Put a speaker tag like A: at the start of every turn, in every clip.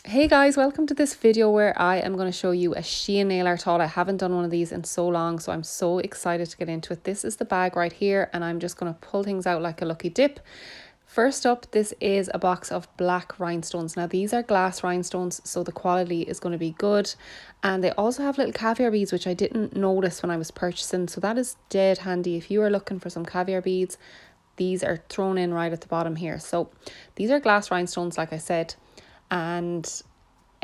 A: Hey guys, welcome to this video where I am going to show you a Shein nail art haul. I haven't done one of these in so long, so I'm so excited to get into it. This is the bag right here, and I'm just going to pull things out like a lucky dip. First up, this is a box of black rhinestones. Now these are glass rhinestones, so the quality is going to be good. And they also have little caviar beads, which I didn't notice when I was purchasing. So that is dead handy if you are looking for some caviar beads. These are thrown in right at the bottom here. So these are glass rhinestones, like I said. And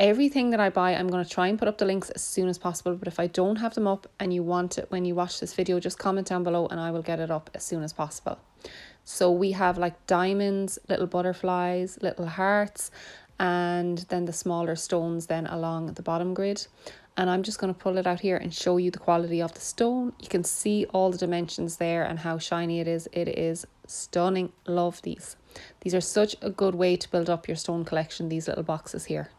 A: everything that I buy, I'm going to try and put up the links as soon as possible. But if I don't have them up and you want it when you watch this video, just comment down below and I will get it up as soon as possible. So we have like diamonds, little butterflies, little hearts, and then the smaller stones then along the bottom grid. And I'm just going to pull it out here and show you the quality of the stone. You can see all the dimensions there and how shiny it is. It is stunning. Love these. These are such a good way to build up your stone collection, these little boxes here.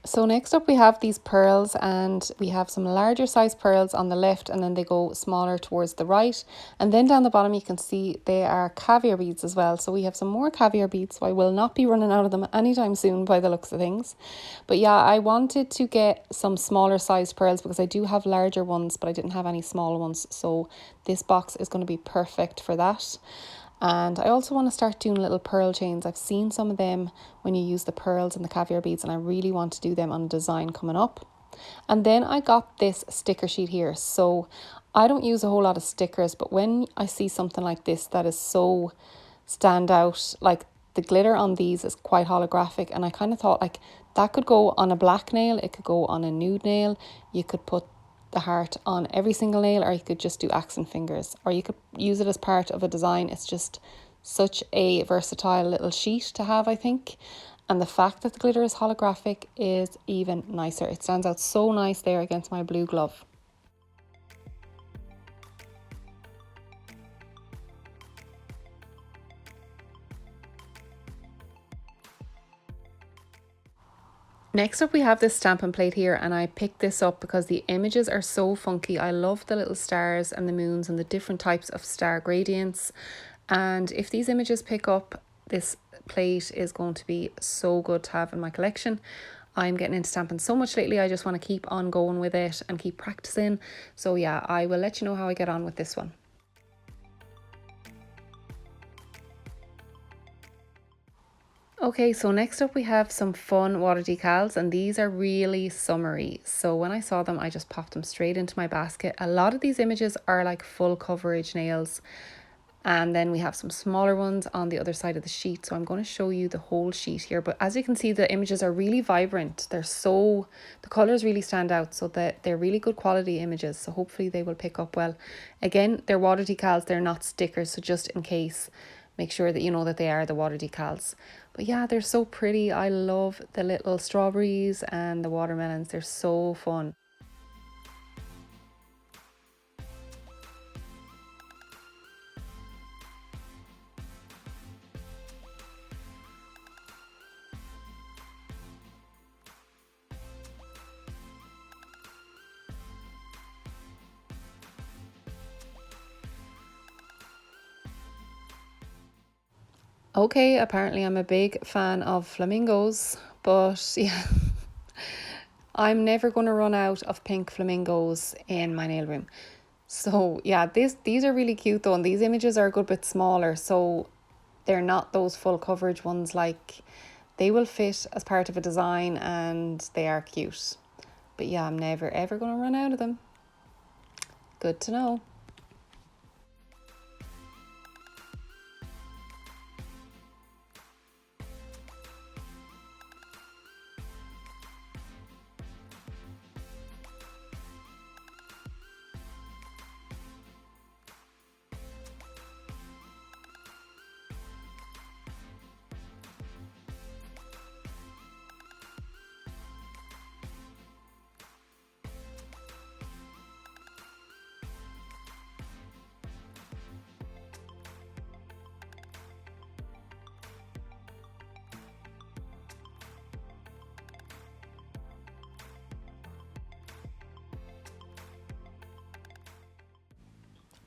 A: So next up we have these pearls, and we have some larger size pearls on the left, and then they go smaller towards the right. And then down the bottom you can see they are caviar beads as well. So we have some more caviar beads, so I will not be running out of them anytime soon by the looks of things. But yeah, I wanted to get some smaller sized pearls because I do have larger ones, but I didn't have any small ones. So this box is going to be perfect for that. And I also want to start doing little pearl chains. I've seen some of them when you use the pearls and the caviar beads, and I really want to do them on a design coming up. And then I got this sticker sheet here. So I don't use a whole lot of stickers, but when I see something like this that is so stand out, like the glitter on these is quite holographic, and I kind of thought like that could go on a black nail, it could go on a nude nail, you could put the heart on every single nail, or you could just do accent fingers, or you could use it as part of a design. It's just such a versatile little sheet to have, I think. And the fact that the glitter is holographic is even nicer. It stands out so nice there against my blue glove. Next up we have this stamping plate here, and I picked this up because the images are so funky. I love the little stars and the moons and the different types of star gradients. And if these images pick up, this plate is going to be so good to have in my collection. I'm getting into stamping so much lately, I just want to keep on going with it and keep practicing. So yeah, I will let you know how I get on with this one. Okay, so next up we have some fun water decals, and these are really summery. So when I saw them, I just popped them straight into my basket. A lot of these images are like full coverage nails. And then we have some smaller ones on the other side of the sheet. So I'm going to show you the whole sheet here. But as you can see, the images are really vibrant. The colors really stand out, so that they're really good quality images. So hopefully they will pick up well. Again, they're water decals, they're not stickers. So just in case, make sure that you know that they are the water decals. But yeah, they're so pretty. I love the little strawberries and the watermelons. They're so fun. Okay, apparently I'm a big fan of flamingos, but yeah, I'm never going to run out of pink flamingos in my nail room. So yeah, these are really cute though, and these images are a good bit smaller, so they're not those full coverage ones. Like, they will fit as part of a design and they are cute. But yeah, I'm never ever going to run out of them. Good to know.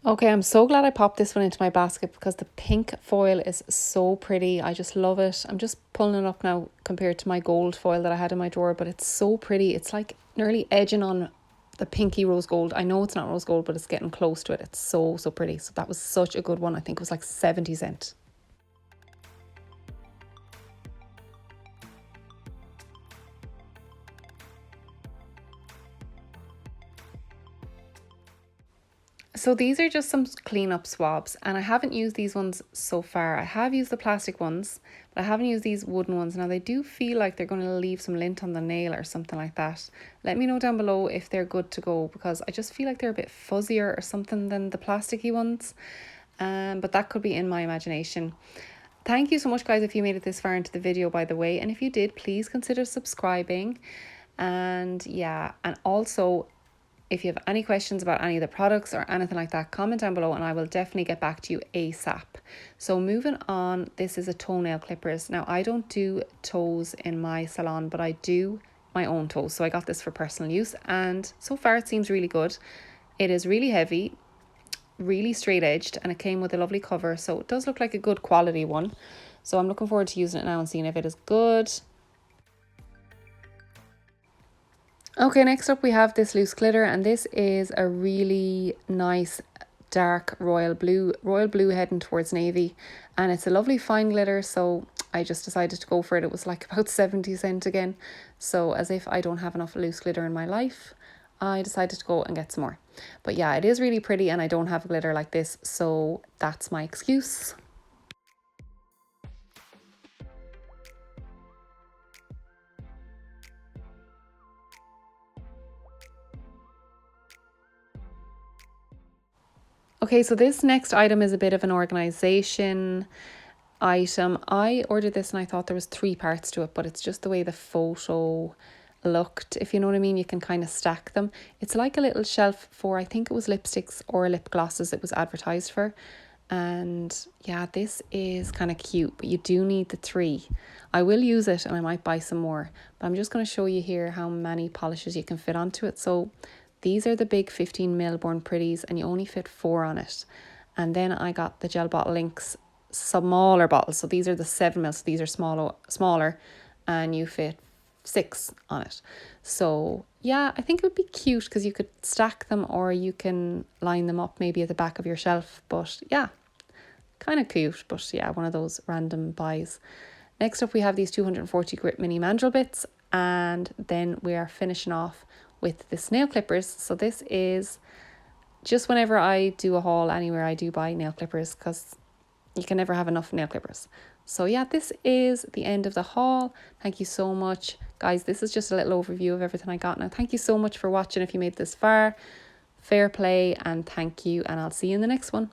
A: Okay, I'm so glad I popped this one into my basket because the pink foil is so pretty. I just love it. I'm just pulling it up now compared to my gold foil that I had in my drawer, but it's so pretty. It's like nearly edging on the pinky rose gold. I know it's not rose gold, but it's getting close to it. It's so, so pretty. So that was such a good one. I think it was like 70 cents. So these are just some cleanup swabs, and I haven't used these ones so far. I have used the plastic ones, but I haven't used these wooden ones. Now they do feel like they're going to leave some lint on the nail or something like that. Let me know down below if they're good to go, because I just feel like they're a bit fuzzier or something than the plasticky ones. But that could be in my imagination. Thank you so much, guys, if you made it this far into the video, by the way. And if you did, please consider subscribing. And yeah, and also, if you have any questions about any of the products or anything like that, comment down below and I will definitely get back to you ASAP. So moving on, this is a toenail clippers. Now I don't do toes in my salon, but I do my own toes. So I got this for personal use and so far it seems really good. It is really heavy, really straight edged, and it came with a lovely cover. So it does look like a good quality one. So I'm looking forward to using it now and seeing if it is good. Okay, next up we have this loose glitter, and this is a really nice dark royal blue heading towards navy, and it's a lovely fine glitter, so I just decided to go for it. It was like about 70 cents again, so as if I don't have enough loose glitter in my life, I decided to go and get some more. But yeah, it is really pretty and I don't have glitter like this, so that's my excuse. Okay, so this next item is a bit of an organization item. I ordered this and I thought there was 3 parts to it, but it's just the way the photo looked, if you know what I mean. You can kind of stack them. It's like a little shelf for, I think it was lipsticks or lip glosses it was advertised for. And yeah, this is kind of cute, but you do need the 3. I will use it and I might buy some more, but I'm just going to show you here how many polishes you can fit onto it. So these are the big 15 ml Born Pretties and you only fit 4 on it. And then I got the Gel Bottle Links smaller bottles. So these are the 7 ml, so these are smaller and you fit 6 on it. So yeah, I think it would be cute because you could stack them or you can line them up maybe at the back of your shelf. But yeah, kind of cute, but yeah, one of those random buys. Next up we have these 240 grit mini mandrel bits, and then we are finishing off with the nail clippers. So this is just whenever I do a haul anywhere, I do buy nail clippers because you can never have enough nail clippers. So yeah, this is the end of the haul. Thank you so much, guys. This is just a little overview of everything I got. Now, thank you so much for watching. If you made this far, fair play and thank you, and I'll see you in the next one.